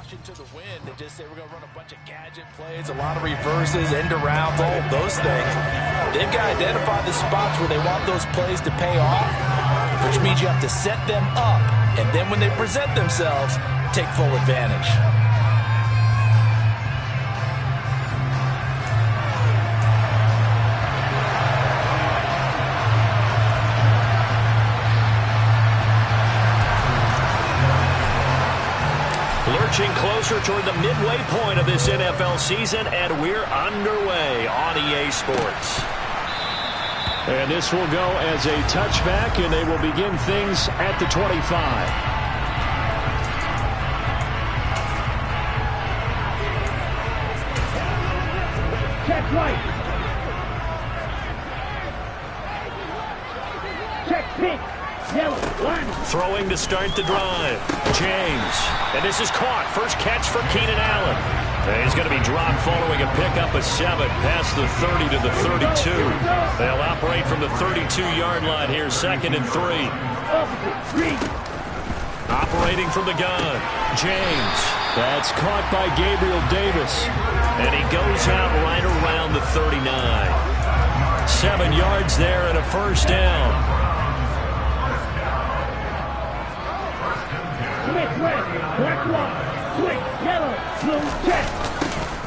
caution to the wind and just say we're going to run a bunch of gadget plays, a lot of reverses, end arounds, all of those things. They've got to identify the spots where they want those plays to pay off, which means you have to set them up, and then when they present themselves, take full advantage. Lurching closer toward the midway point of this NFL season, and we're underway on EA Sports. And this will go as a touchback, and they will begin things at the 25. Check right. Check pink. Yellow. Line. Throwing to start the drive. James. And this is caught. First catch for Keenan Allen. And he's going to be dropped following a pickup of 7 past the 30 to the 32. They'll operate from the 32-yard line here, 2nd and 3. Operating from the gun. James. That's caught by Gabriel Davis. And he goes out right around the 39. 7 yards there and a first down.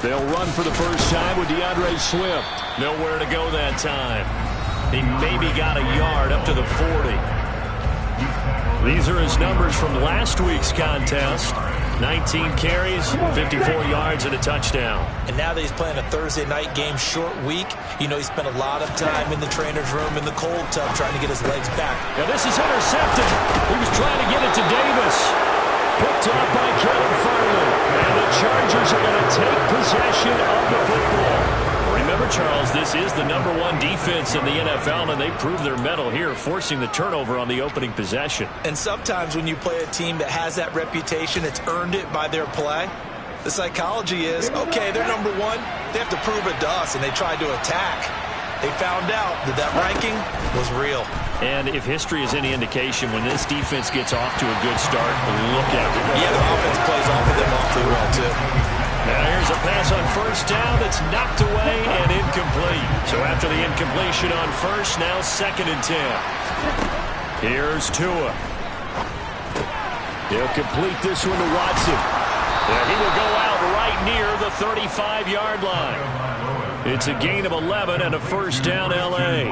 They'll run for the first time with DeAndre Swift. Nowhere to go that time. He maybe got a yard up to the 40. These are his numbers from last week's contest. 19 carries, 54 yards, and a touchdown. And now that he's playing a Thursday night game, short week, you know he spent a lot of time in the trainer's room in the cold tub trying to get his legs back. Now this is intercepted. He was trying to get it to Davis. Picked up by Kevin Farley. And the Chargers are going to take possession of the football. Remember, Charles, this is the #1 defense in the NFL, and they proved their mettle here, forcing the turnover on the opening possession. And sometimes when you play a team that has that reputation, it's earned it by their play. The psychology is, okay, they're #1. They have to prove it to us, and they tried to attack. They found out that that ranking was real. And if history is any indication, when this defense gets off to a good start, look out. Yeah, the offense plays off of them awfully well, too. Now here's a pass on first down that's knocked away and incomplete. So after the incompletion on first, now 2nd and 10. Here's Tua. He'll complete this one to Watson. And he will go out right near the 35-yard line. It's a gain of 11 and a first down, L.A.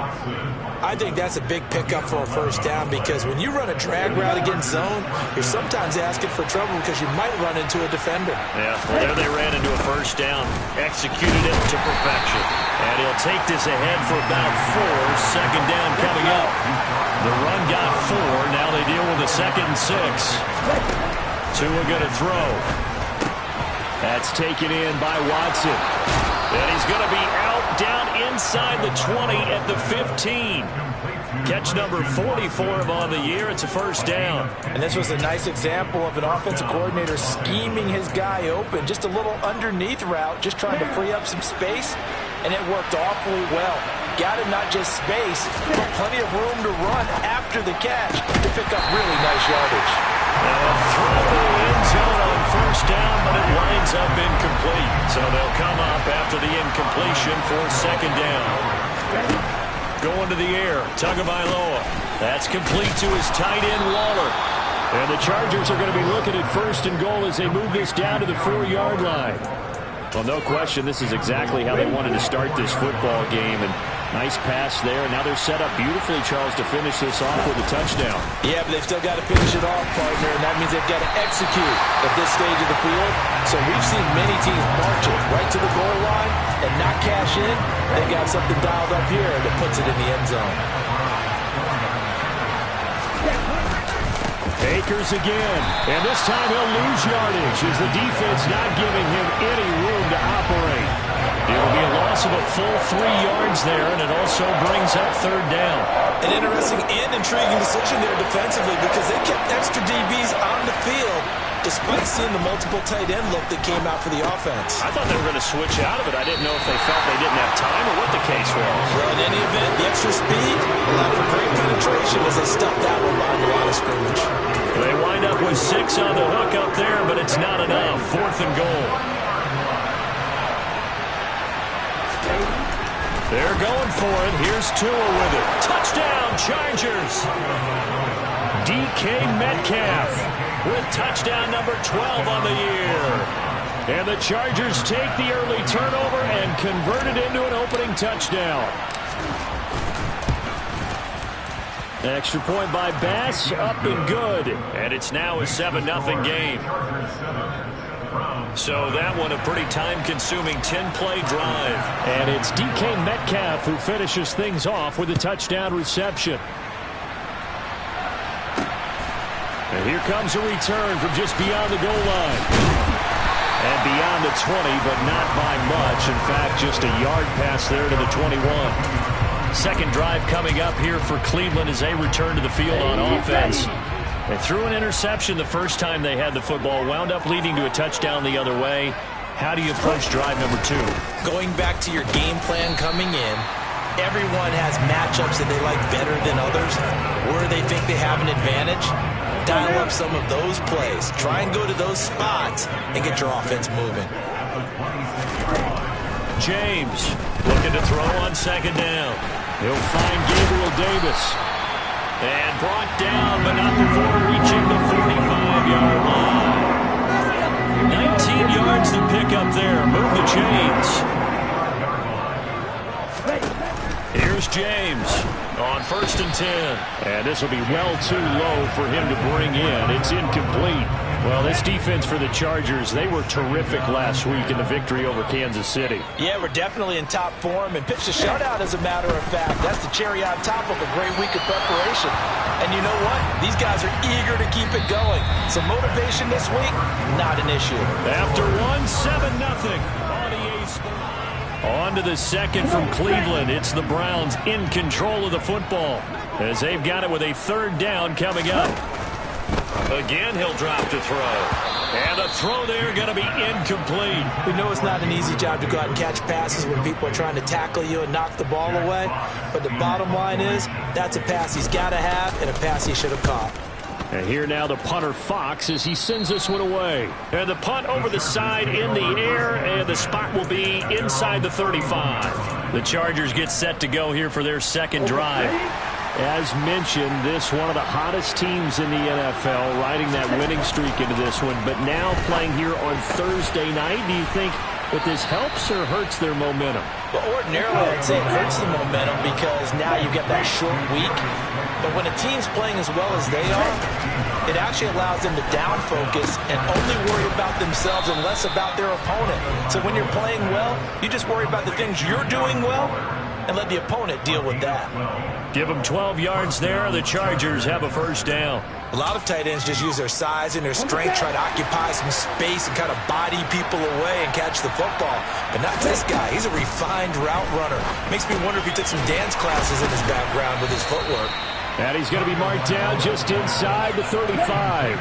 I think that's a big pickup for a first down because when you run a drag route against zone, you're sometimes asking for trouble because you might run into a defender. Yeah, well, there they ran into a first down, executed it to perfection. And he'll take this ahead for about 4, 2nd down coming up. The run got 4, now they deal with a 2nd and 6. Tua going to throw. That's taken in by Watson. And he's going to be out down inside the 20 at the 15. Catch number 40 for him on the year. It's a first down. And this was a nice example of an offensive coordinator scheming his guy open. Just a little underneath route, just trying to free up some space, and it worked awfully well. Got him not just space, but plenty of room to run after the catch to pick up really nice yardage. Now a throw to the end zone on first down, but it winds up incomplete. So they'll come up after the incompletion for 2nd down. Going to the air, Tagovailoa. That's complete to his tight end, Waller. And the Chargers are going to be looking at 1st and goal as they move this down to the 4-yard line. Well, no question, this is exactly how they wanted to start this football game. And nice pass there. And now they're set up beautifully, Charles, to finish this off with a touchdown. Yeah, but they've still got to finish it off, partner, and that means they've got to execute at this stage of the field. So we've seen many teams march it right to the goal line and not cash in. They got something dialed up here that puts it in the end zone. Akers again, and this time he'll lose yardage as the defense not giving him any room to operate. It'll be a loss of a full 3 yards there, and it also brings up third down. An interesting and intriguing decision there defensively because they kept extra DBs on the field despite seeing the multiple tight end look that came out for the offense. I thought they were going to switch out of it. I didn't know if they felt they didn't have time or what the case was. Well, in any event, the extra speed allowed for great penetration as they stuffed that one behind the line of scrimmage. They wind up with 6 on the hook up there, but it's not enough. 4th and goal. They're going for it. Here's Tua with it. Touchdown, Chargers. DK Metcalf with touchdown number 12 on the year. And the Chargers take the early turnover and convert it into an opening touchdown. Extra point by Bass, up and good. And it's now a 7-0 game. So that one a pretty time-consuming 10-play drive. And it's DK Metcalf who finishes things off with a touchdown reception. And here comes a return from just beyond the goal line. And beyond the 20, but not by much. In fact, just a yard pass there to the 21. Second drive coming up here for Cleveland as they return to the field on offense. They threw an interception the first time they had the football, wound up leading to a touchdown the other way. How do you approach drive number 2? Going back to your game plan coming in, everyone has matchups that they like better than others, where they think they have an advantage. Dial up some of those plays. Try and go to those spots and get your offense moving. James looking to throw on second down. He'll find Gabriel Davis. And brought down, but not before reaching the 45-yard line. 19 yards to pick up there. Move the chains. Here's James on 1st and 10. And this will be well too low for him to bring in. It's incomplete. Well, this defense for the Chargers, they were terrific last week in the victory over Kansas City. Yeah, we're definitely in top form and pitched a shutout, as a matter of fact. That's the cherry on top of a great week of preparation. And you know what? These guys are eager to keep it going. So motivation this week, not an issue. After 7-0 on EA Sports. On to the second from Cleveland. It's the Browns in control of the football as they've got it with a 3rd down coming up. Again, he'll drop to throw. And a throw there going to be incomplete. We know it's not an easy job to go out and catch passes when people are trying to tackle you and knock the ball away. But the bottom line is, that's a pass he's got to have and a pass he should have caught. And here now the punter Fox as he sends this one away. And the punt over the side in the air, and the spot will be inside the 35. The Chargers get set to go here for their second drive. As mentioned, this one of the hottest teams in the NFL, riding that winning streak into this one, but now playing here on Thursday night. Do you think that this helps or hurts their momentum? Well, ordinarily, I'd say it hurts the momentum because now you get that short week. But when a team's playing as well as they are, it actually allows them to down focus and only worry about themselves and less about their opponent. So when you're playing well, you just worry about the things you're doing well and let the opponent deal with that. Give them 12 yards there. The Chargers have a 1st down. A lot of tight ends just use their size and their strength, try to occupy some space and kind of body people away and catch the football. But not this guy. He's a refined route runner. Makes me wonder if he took some dance classes in his background with his footwork. And he's going to be marked down just inside the 35.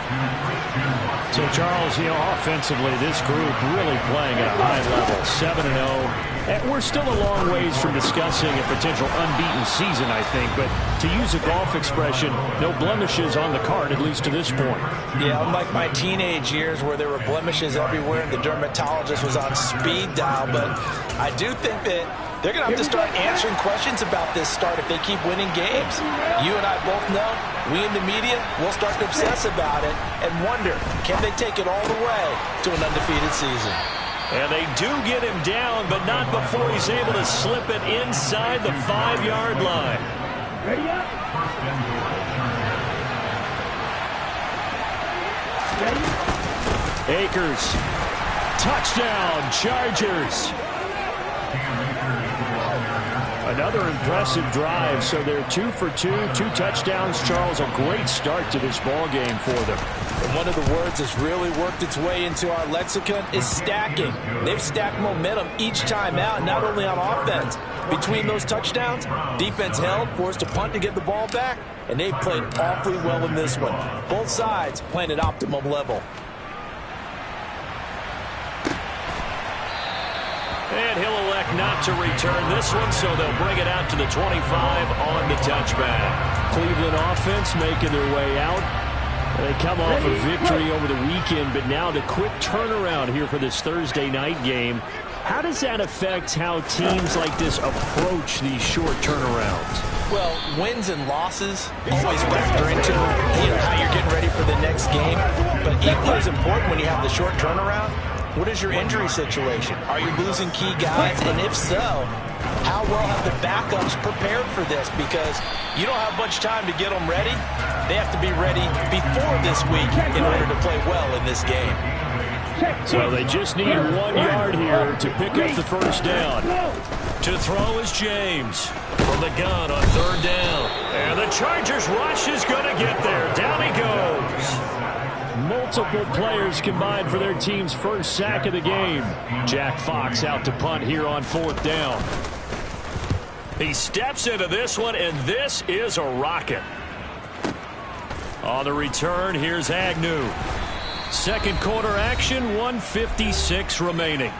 So, Charles, offensively, this group really playing at a high level, 7-0. And we're still a long ways from discussing a potential unbeaten season, I think. But to use a golf expression, no blemishes on the card, at least to this point. Yeah, unlike my teenage years where there were blemishes everywhere and the dermatologist was on speed dial. But I do think that they're going to have to start answering questions about this start if they keep winning games. You and I both know, we in the media, will start to obsess about it and wonder, can they take it all the way to an undefeated season? And they do get him down, but not before he's able to slip it inside the 5-yard line. Ready up. Ready. Akers. Touchdown, Chargers. Another impressive drive, so they're 2 for 2, 2 touchdowns. Charles, a great start to this ball game for them. And one of the words that's really worked its way into our lexicon is stacking. They've stacked momentum each time out, not only on offense. Between those touchdowns, defense held, forced a punt to get the ball back, and they've played awfully well in this one. Both sides playing at optimum level. And he'll elect not to return this one, so they'll bring it out to the 25 on the touchback. Cleveland offense making their way out. They come off a victory over the weekend, but now the quick turnaround here for this Thursday night game. How does that affect how teams like this approach these short turnarounds? Well, wins and losses always factor into how you're getting ready for the next game. But equally as important when you have the short turnaround, what is your injury situation? Are you losing key guys? And if so, how well have the backups prepared for this? Because you don't have much time to get them ready. They have to be ready before this week in order to play well in this game. So they just need 1 yard here to pick up the first down. To throw is James from the gun on third down. And the Chargers rush is going to get there. Down he goes. Multiple players combined for their team's first sack of the game. Jack Fox out to punt here on fourth down. He steps into this one, and this is a rocket. On the return, here's Agnew. Second quarter action, 1:56 remaining.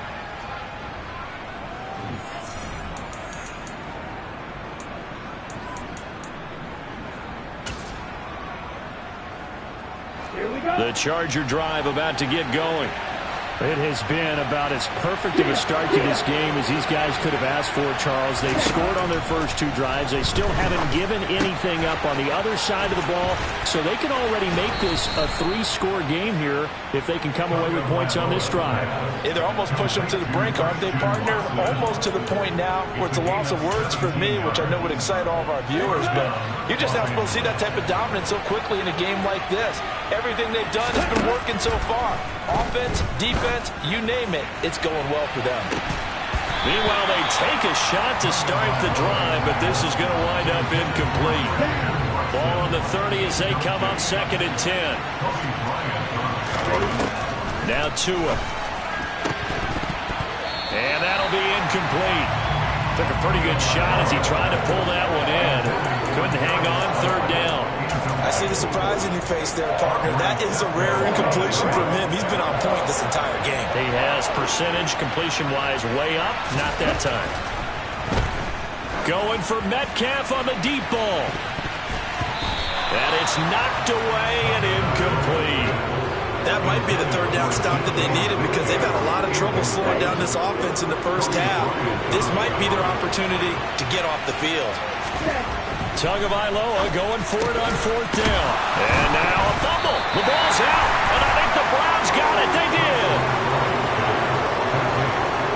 The Charger drive about to get going. It has been about as perfect of a start to this game as these guys could have asked for, Charles. They've scored on their first two drives. They still haven't given anything up on the other side of the ball, so they can already make this a 3-score game here if they can come away with points on this drive. Yeah, they're almost pushing them to the brink, aren't they, partner? Almost to the point now where it's a loss of words for me, which I know would excite all of our viewers, but you're just not supposed to see that type of dominance so quickly in a game like this. Everything they've done has been working so far. Offense, defense, you name it, it's going well for them. Meanwhile, they take a shot to start the drive, but this is going to wind up incomplete. Ball on the 30 as they come up 2nd and 10. Now Tua. And that'll be incomplete. Took a pretty good shot as he tried to pull that one in. Couldn't hang on, 3rd down. I see the surprise in your face there, partner. That is a rare incompletion from him. He's been on point this entire game. He has percentage completion-wise way up. Not that time. Going for Metcalf on the deep ball. And it's knocked away and incomplete. That might be the 3rd down stop that they needed because they've had a lot of trouble slowing down this offense in the first half. This might be their opportunity to get off the field. Tagovailoa going for it on 4th down. And now a fumble. The ball's out. And I think the Browns got it. They did.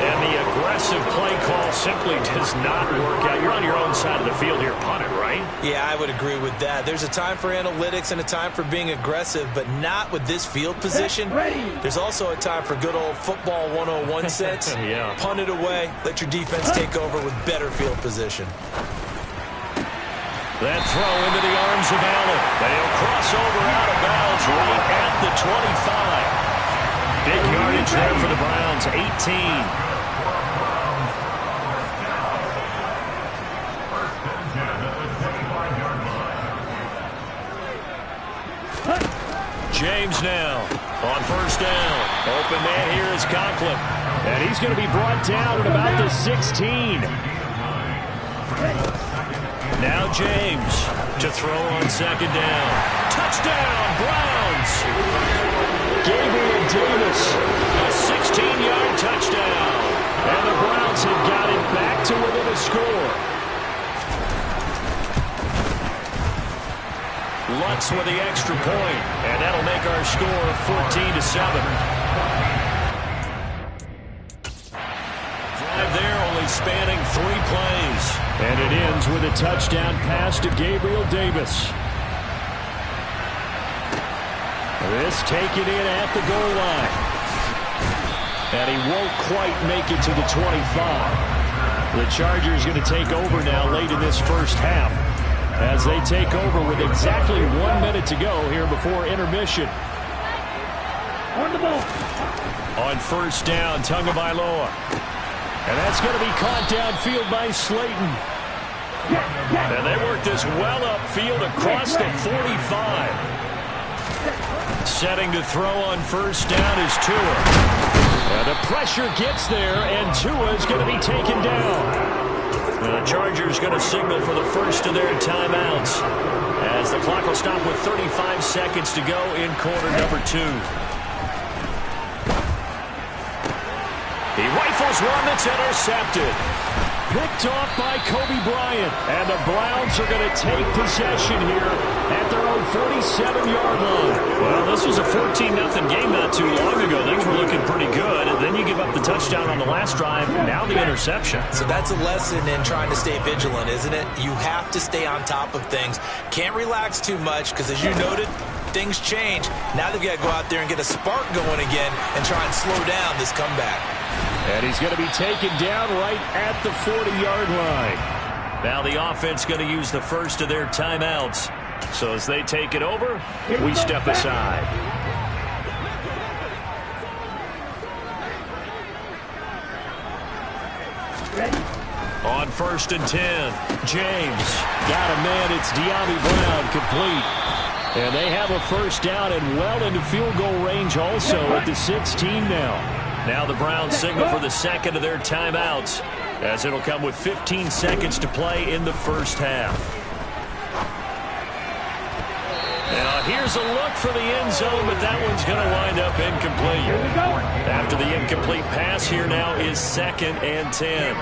And the aggressive play call simply does not work out. You're on your own side of the field here. Punt it, right? Yeah, I would agree with that. There's a time for analytics and a time for being aggressive, but not with this field position. There's also a time for good old football 101 sense. Yeah. Punt it away. Let your defense take over with better field position. That throw into the arms of Allen. They'll cross over out of bounds right at the 25. Big yardage there for the Browns, 18. James now on 1st down. Open man here is Conklin. And he's going to be brought down at about the 16. Now James to throw on 2nd down. Touchdown, Browns! Gabriel Davis. A 16-yard touchdown. And the Browns have got it back to within a score. Lutz with the extra point, and that'll make our score 14-7. Drive there, only spanning 3 plays. And it ends with a touchdown pass to Gabriel Davis. This taken in at the goal line. And he won't quite make it to the 25. The Chargers going to take over now late in this first half, as they take over with exactly 1 minute to go here before intermission. On first down, Tagovailoa. And that's going to be caught downfield by Slayton. And they work this well upfield across the 45. Setting to throw on first down is Tua. And the pressure gets there, and Tua is going to be taken down. And the Chargers going to signal for the first of their timeouts, as the clock will stop with 35 seconds to go in quarter number 2. He rifles one that's intercepted. Picked off by Kobe Bryant. And the Browns are going to take possession here at their own 47-yard line. Well, this was a 14-0 game not too long ago. Things were looking pretty good. And then you give up the touchdown on the last drive. Now the interception. So that's a lesson in trying to stay vigilant, isn't it? You have to stay on top of things. Can't relax too much because, as you noted, things change. Now they've got to go out there and get a spark going again and try and slow down this comeback. And he's going to be taken down right at the 40-yard line. Now the offense going to use the first of their timeouts. So as they take it over, we step aside. On first and 10, James got a man. It's De'Ami Brown, complete. And they have a first down and well into field goal range also at the 16 now. Now the Browns signal for the second of their timeouts, as it'll come with 15 seconds to play in the first half. Now here's a look for the end zone, but that one's going to wind up incomplete. After the incomplete pass, here now is 2nd and 10.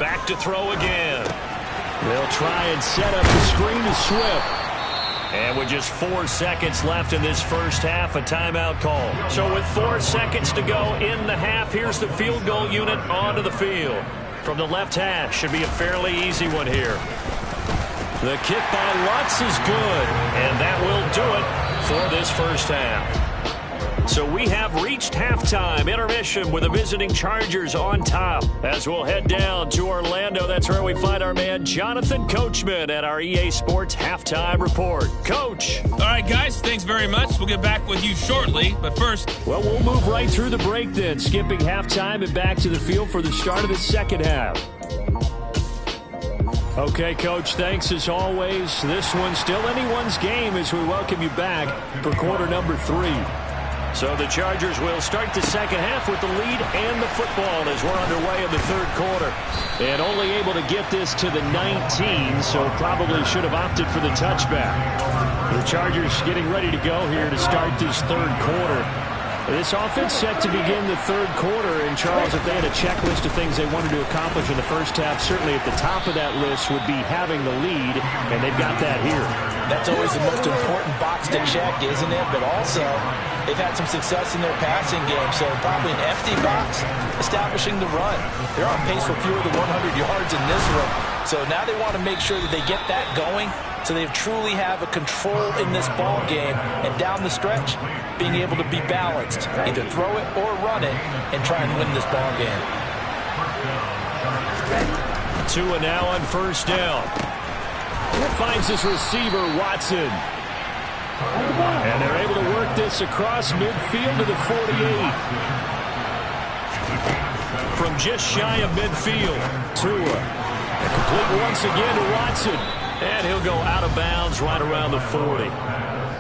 Back to throw again. They'll try and set up the screen to Swift. And with just 4 seconds left in this first half, a timeout call. So with 4 seconds to go in the half, here's the field goal unit onto the field. From the left hash, should be a fairly easy one here. The kick by Lutz is good, and that will do it for this first half. So we have reached halftime intermission with the visiting Chargers on top. As we'll head down to Orlando, that's where we find our man Jonathan Coachman at our EA Sports Halftime Report. Coach. All right, guys, thanks very much. We'll get back with you shortly, but first. Well, we'll move right through the break then, skipping halftime and back to the field for the start of the second half. Okay, Coach, thanks as always. This one's still anyone's game as we welcome you back for quarter number 3. So the Chargers will start the second half with the lead and the football as we're underway in the third quarter. And only able to get this to the 19, so probably should have opted for the touchback. The Chargers getting ready to go here to start this third quarter. This offense set to begin the third quarter. And, Charles, if they had a checklist of things they wanted to accomplish in the first half, certainly at the top of that list would be having the lead, and they've got that here. That's always the most important box to check, isn't it? But also, they've had some success in their passing game, so probably an empty box establishing the run. They're on pace for fewer than 100 yards in this one. So now they want to make sure that they get that going so they truly have a control in this ball game, and down the stretch, being able to be balanced. Either throw it or run it and try and win this ball game. Tua now on first down. Finds his receiver, Watson. And they're able to work this across midfield to the 48. From just shy of midfield, Tua. And complete once again to Watson. And he'll go out of bounds right around the 40.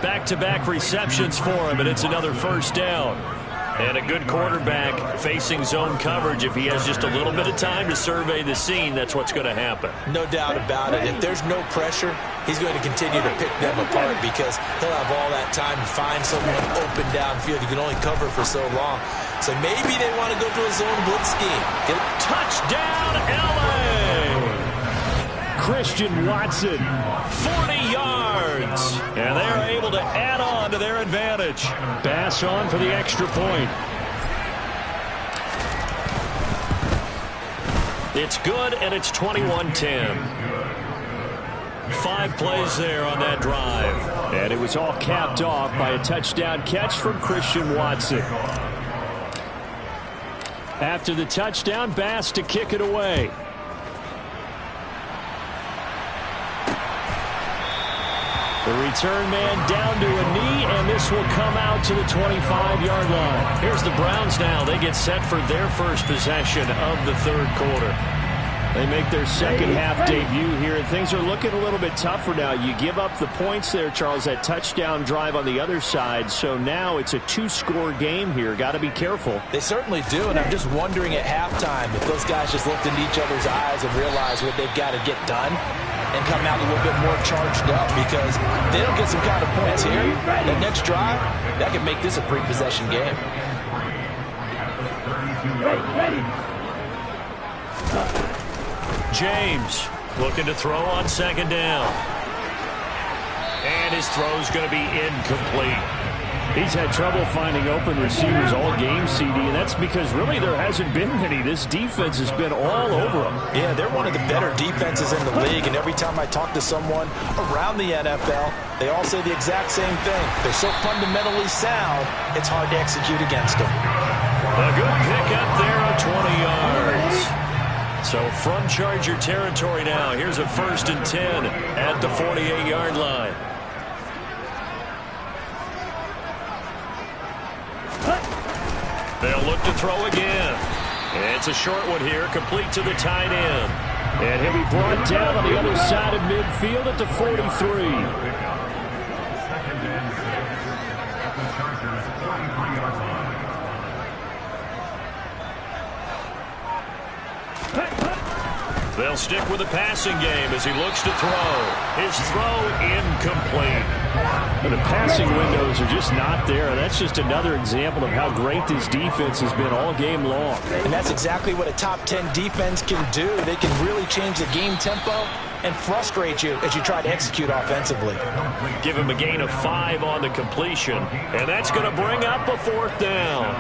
Back-to-back receptions for him, and it's another first down. And a good quarterback facing zone coverage. If he has just a little bit of time to survey the scene, that's what's going to happen. No doubt about it. If there's no pressure, he's going to continue to pick them apart because he'll have all that time to find someone open downfield. You can only cover for so long. So maybe they want to go to a zone blitz scheme. Touchdown, L.A.! Christian Watson, 40 yards. And they are able to add on to their advantage. Pass on for the extra point. It's good, and it's 21-10. 5 plays there on that drive. And it was all capped off by a touchdown catch from Christian Watson. After the touchdown, Bass to kick it away. The return man down to a knee, and this will come out to the 25-yard line. Here's the Browns now. They get set for their first possession of the third quarter. They make their second half debut here, and things are looking a little bit tougher now. You give up the points there, Charles, that touchdown drive on the other side, so now it's a two-score game here. Got to be careful. They certainly do, and I'm just wondering at halftime if those guys just looked into each other's eyes and realized what they've got to get done and come out a little bit more charged up, because if they don't get some kind of points here, that next drive, that could make this a three-possession game. James looking to throw on second down. And his throw's going to be incomplete. He's had trouble finding open receivers all game, CD, and that's because really there hasn't been many. This defense has been all over them. Yeah, they're one of the better defenses in the league, and every time I talk to someone around the NFL, they all say the exact same thing. They're so fundamentally sound, it's hard to execute against them. A good pickup there of 20 yards. So from Charger territory now, here's a 1st and 10 at the 48-yard line. They'll look to throw again. It's a short one here, complete to the tight end. And he'll be brought down on the other side of midfield at the 43. They'll stick with the passing game as he looks to throw. His throw incomplete. And the passing windows are just not there. That's just another example of how great this defense has been all game long. And that's exactly what a top 10 defense can do. They can really change the game tempo and frustrate you as you try to execute offensively. Give him a gain of 5 on the completion, and that's going to bring up a 4th down.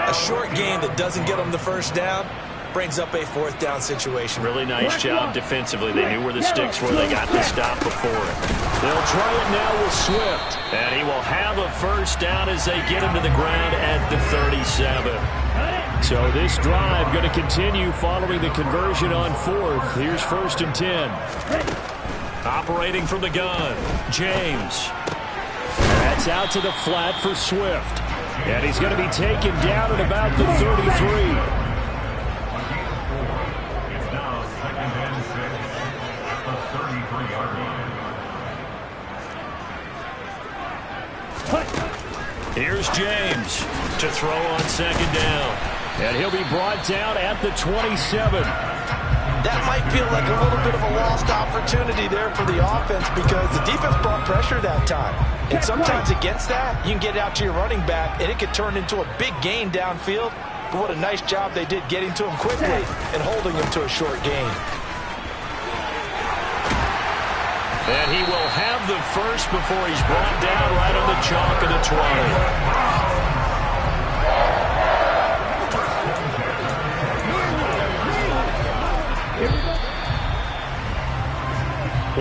A short game that doesn't get them the first down brings up a 4th down situation. Really nice job defensively. They knew where the sticks were. They got the stop before it. They'll try it now with Swift. And he will have a 1st down as they get him to the ground at the 37. So this drive going to continue following the conversion on 4th. Here's 1st and 10. Operating from the gun, James. That's out to the flat for Swift. And he's going to be taken down at about the 33. Here's James to throw on second down. And he'll be brought down at the 27. That might feel like a little bit of a lost opportunity there for the offense, because the defense brought pressure that time. And sometimes against that, you can get out to your running back, and it could turn into a big gain downfield. But what a nice job they did getting to him quickly and holding him to a short gain. And he will have the 1st before he's brought down right on the chalk of the 20.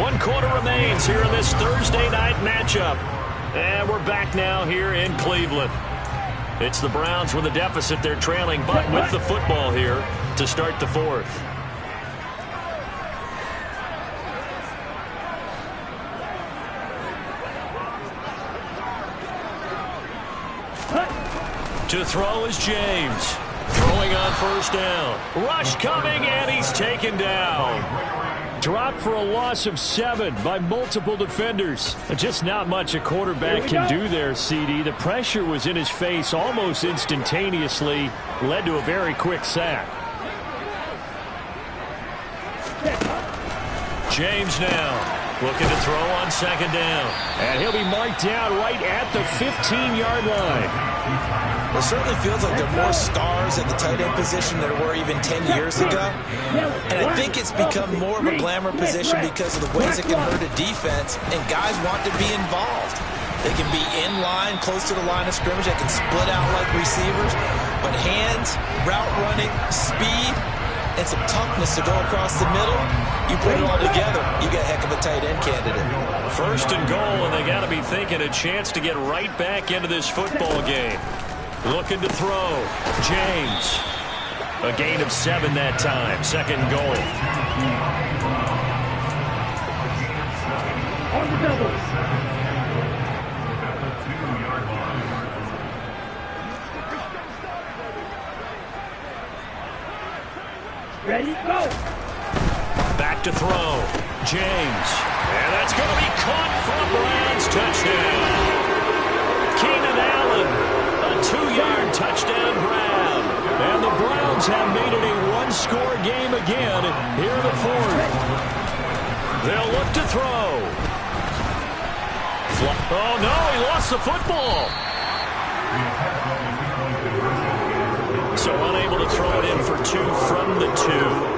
One quarter remains here in this Thursday night matchup. And we're back now here in Cleveland. It's the Browns with a deficit. They're trailing, but with the football here to start the 4th. To throw is James. Throwing on 1st down. Rush coming, and he's taken down. Dropped for a loss of 7 by multiple defenders. Just not much a quarterback can do there, CD. The pressure was in his face almost instantaneously. Led to a very quick sack. James now looking to throw on second down. And he'll be marked down right at the 15-yard line. It certainly feels like there are more stars at the tight end position than there were even 10 years ago. And I think it's become more of a glamour position because of the ways it can hurt a defense, and guys want to be involved. They can be in line, close to the line of scrimmage. They can split out like receivers. But hands, route running, speed, and some toughness to go across the middle, you put it all together, you got a heck of a tight end candidate. 1st and goal, and they got to be thinking a chance to get right back into this football game. Looking to throw. James. A gain of 7 that time. 2nd goal. doubles. Ready, go. Back to throw. James. And that's going to be caught for a Browns touchdown. Keenan Allen, a 2-yard touchdown grab. And the Browns have made it a one-score game again here in the fourth. They'll look to throw. Oh, no, he lost the football. So unable to throw it in for 2 from the 2.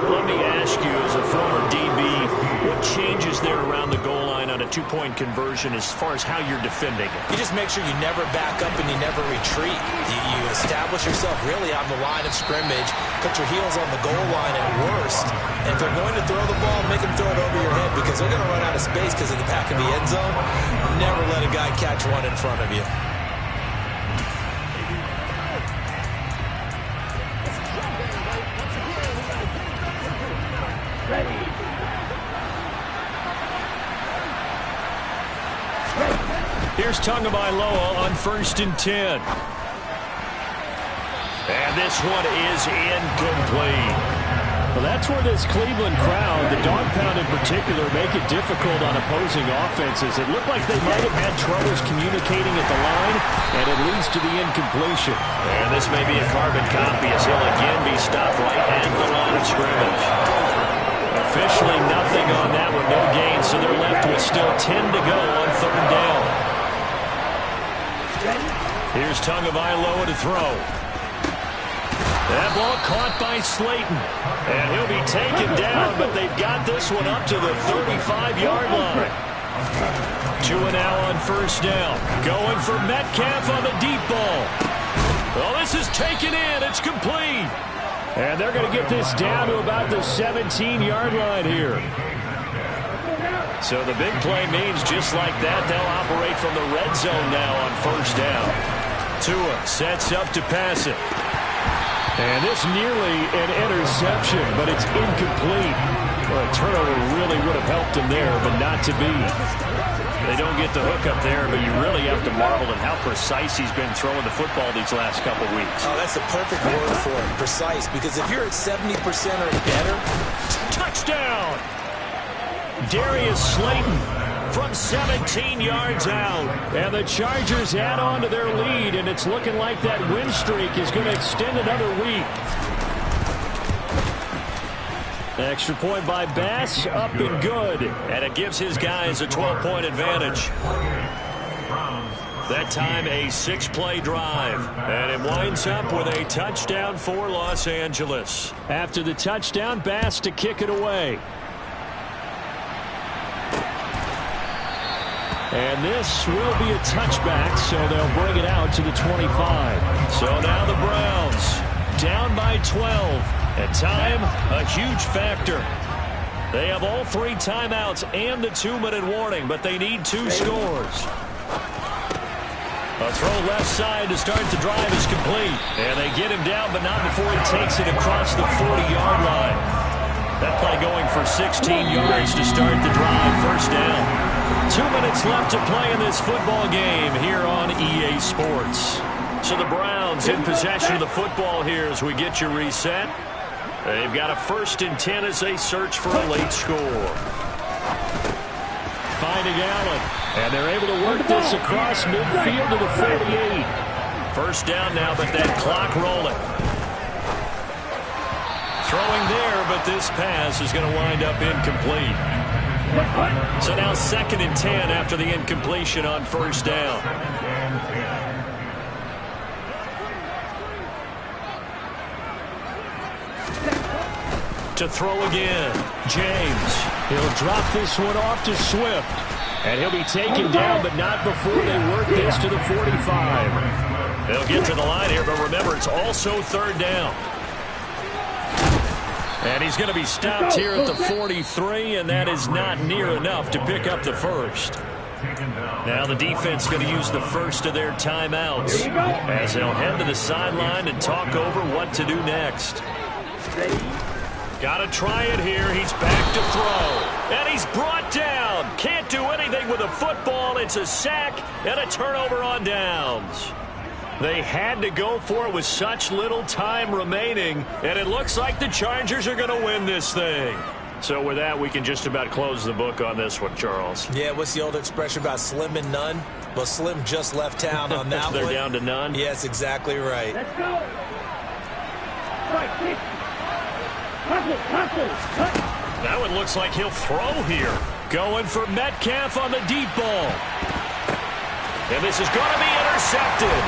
Let me ask you, as a former DB, what changes there around the goal line on a 2-point conversion as far as how you're defending it? You just make sure you never back up and you never retreat. You establish yourself really on the line of scrimmage, put your heels on the goal line at worst. And if they're going to throw the ball, make them throw it over your head because they're going to run out of space because of the back of the end zone. Never let a guy catch one in front of you. Here's Tagovailoa on 1st and 10. And this one is incomplete. Well, that's where this Cleveland crowd, the dog pound in particular, make it difficult on opposing offenses. It looked like they might have had troubles communicating at the line, and it leads to the incompletion. And this may be a carbon copy as he'll again be stopped right at the line of scrimmage. Officially nothing on that one, no gain, so they're left with still 10 to go on 3rd down. Here's Tagovailoa to throw. That ball caught by Slayton. And he'll be taken down, but they've got this one up to the 35-yard line. 2 now on 1st down. Going for Metcalf on the deep ball. Well, this is taken in. It's complete. And they're going to get this down to about the 17-yard line here. So the big play means just like that, they'll operate from the red zone now on 1st down. Tua sets up to pass it. And this nearly an interception, but it's incomplete. Well, a turnover really would have helped him there, but not to be. They don't get the hook up there, but you really have to marvel at how precise he's been throwing the football these last couple weeks. Oh, that's the perfect word for it, precise, because if you're at 70% or better. Touchdown! Darius Slayton from 17 yards out. And the Chargers add on to their lead, and it's looking like that win streak is going to extend another week. Extra point by Bass, up and good. And it gives his guys a 12-point advantage. That time a 6-play drive. And it winds up with a touchdown for Los Angeles. After the touchdown, Bass to kick it away. And this will be a touchback, so they'll bring it out to the 25. So now the Browns down by 12. And time, a huge factor. They have all 3 timeouts and the 2-minute warning, but they need 2 scores. A throw left side to start the drive is complete. And they get him down, but not before he takes it across the 40-yard line. That play going for 16 yards to start the drive. 1st down. 2 minutes left to play in this football game here on EA Sports. So the Browns in possession of the football here as we get you reset. They've got a 1st and 10 as they search for a late score. Finding Allen. And they're able to work this across midfield to the 48. 1st down now, but that clock rolling. Throwing there, but this pass is going to wind up incomplete. So now 2nd and 10 after the incompletion on 1st down. To throw again, James. He'll drop this one off to Swift. And he'll be taken down, but not before they work this to the 45. They'll get to the line here, but remember, it's also 3rd down. And he's going to be stopped here at the 43, and that is not near enough to pick up the 1st. Now the defense going to use the 1st of their timeouts as they'll head to the sideline and talk over what to do next. Got to try it here. He's back to throw. And he's brought down. Can't do anything with a football. It's a sack and a turnover on downs. They had to go for it with such little time remaining, and it looks like the Chargers are going to win this thing. So with that, we can just about close the book on this one, Charles. Yeah, what's the old expression about slim and none? Well, Slim just left town on that They're one. down to none? Yes, exactly right. Let's go. Right, kick. Cut. That one looks like he'll throw here. Going for Metcalf on the deep ball. And this is going to be intercepted.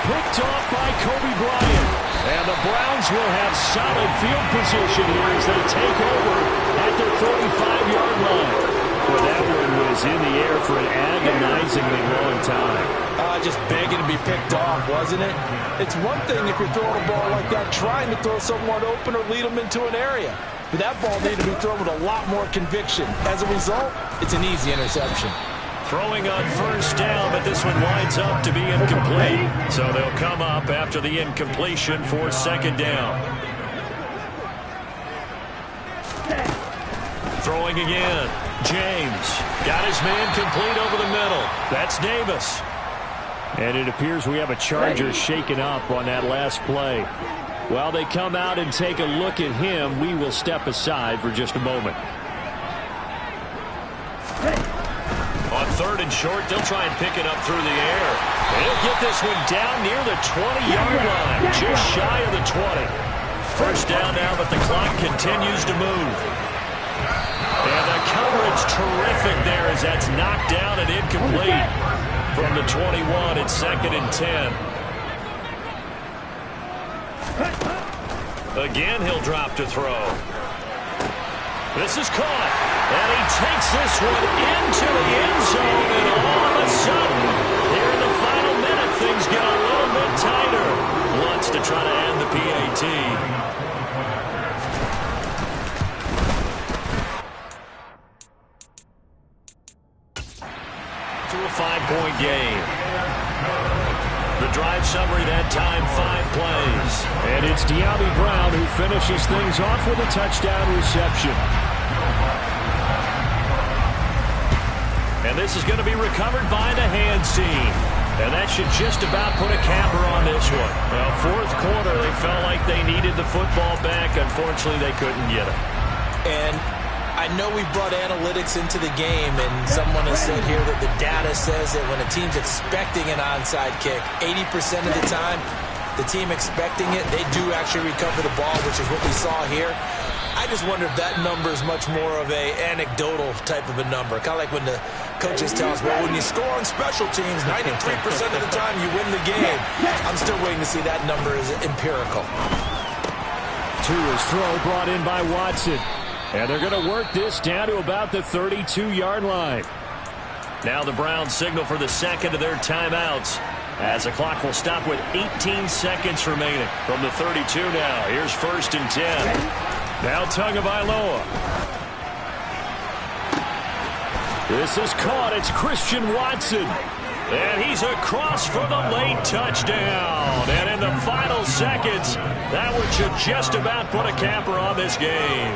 Picked off by Kobe Bryant. And the Browns will have solid field position here as they take over at their 45-yard line. Well, that one was in the air for an agonizingly long time. Just begging to be picked off, wasn't it? It's one thing if you're throwing a ball like that, trying to throw someone open or lead them into an area. But that ball needed to be thrown with a lot more conviction. As a result, it's an easy interception. Throwing on first down, but this one winds up to be incomplete. So they'll come up after the incompletion for second down. Throwing again. James got his man complete over the middle. That's Davis. And it appears we have a Charger shaken up on that last play. While they come out and take a look at him, we will step aside for just a moment. On third and short, they'll try and pick it up through the air. They'll get this one down near the 20-yard line, just shy of the 20. First down now, but the clock continues to move. And the coverage terrific there as that's knocked down and incomplete from the 21. It's second and 10. Again, he'll drop to throw. This is caught, and he takes this one into the end zone, and all of a sudden, here in the final minute, things get a little bit tighter. Wants to try to end the PAT. To a 5-point game. The drive summary that time, 5 plays. And it's De'Ami Brown who finishes things off with a touchdown reception. And this is going to be recovered by the hands team. And that should just about put a capper on this one. Well, fourth quarter, they felt like they needed the football back. Unfortunately, they couldn't get it. And I know we brought analytics into the game, and someone has said here that the data says that when a team's expecting an onside kick, 80% of the time, the team expecting it, they do actually recover the ball, which is what we saw here. I just wonder if that number is much more of a anecdotal type of a number. Kind of like when the coaches tell us, well, when you score on special teams, 93% of the time you win the game. I'm still waiting to see that number is empirical. To his throw brought in by Watson. And they're going to work this down to about the 32-yard line. Now the Browns signal for the second of their timeouts as the clock will stop with 18 seconds remaining from the 32 now. Here's first and 10. Now Tagovailoa. This is caught. It's Christian Watson. And he's across for the late touchdown. And in the final seconds, that one should just about put a capper on this game.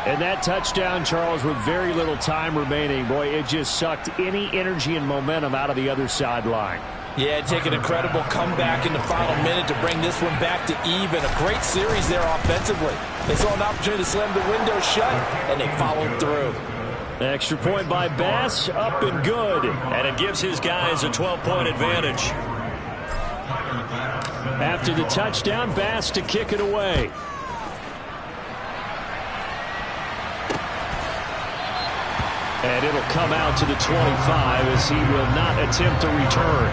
And that touchdown, Charles, with very little time remaining, boy, it just sucked any energy and momentum out of the other sideline. Yeah, take an incredible comeback in the final minute to bring this one back to even. A great series there offensively. They saw an opportunity to slam the window shut, and they followed through. Extra point by Bass, up and good. And it gives his guys a 12-point advantage. After the touchdown, Bass to kick it away. And it'll come out to the 25 as he will not attempt to return.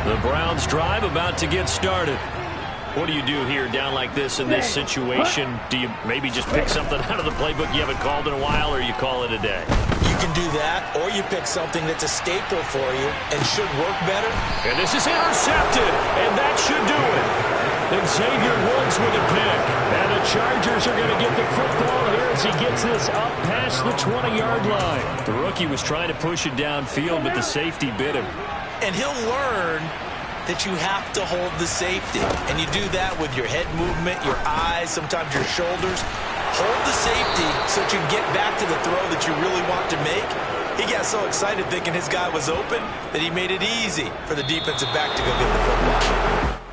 The Browns drive about to get started. What do you do here down like this in this situation? Do you maybe just pick something out of the playbook you haven't called in a while, or you call it a day? You can do that, or you pick something that's a staple for you and should work better. And this is intercepted, and that should do it. And Xavier Woods with a pick. And the Chargers are going to get the football here as he gets this up past the 20-yard line. The rookie was trying to push it downfield, but the safety bit him. And he'll learn that you have to hold the safety. And you do that with your head movement, your eyes, sometimes your shoulders. Hold the safety so that you can get back to the throw that you really want to make. He got so excited thinking his guy was open that he made it easy for the defensive back to go get the football.